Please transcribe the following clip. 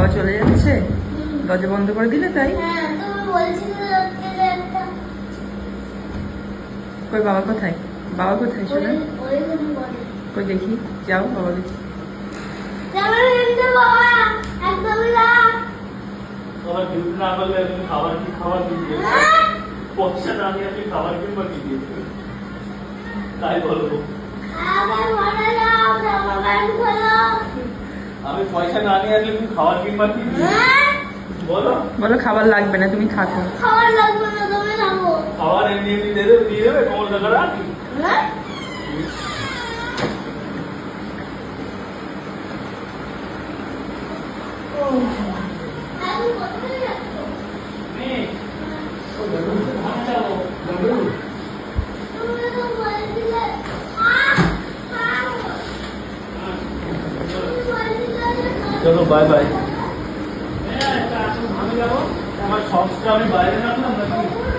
বাবা চলে যাচ্ছে, দরজা বন্ধ করে দিলে তাই? কই বাবা কোথায়? বাবা কোথায় শোনা? কই দেখি, যাও বাবা দেখি। আমি পয়সা না নিয়ে আসলে তুমি খাবার কিনবা কি? বলো বলো খাবার লাগবে না, তুমি থাকো। খাবার লাগবে না, তুমি থাকো। খাবার এমনি এমনি দিয়ে দেবে কোমর টাকা রাখি। চলো বাই বাই। আমি যাবো, আমার সবটা আমি বাইরে রাখলাম নাকি?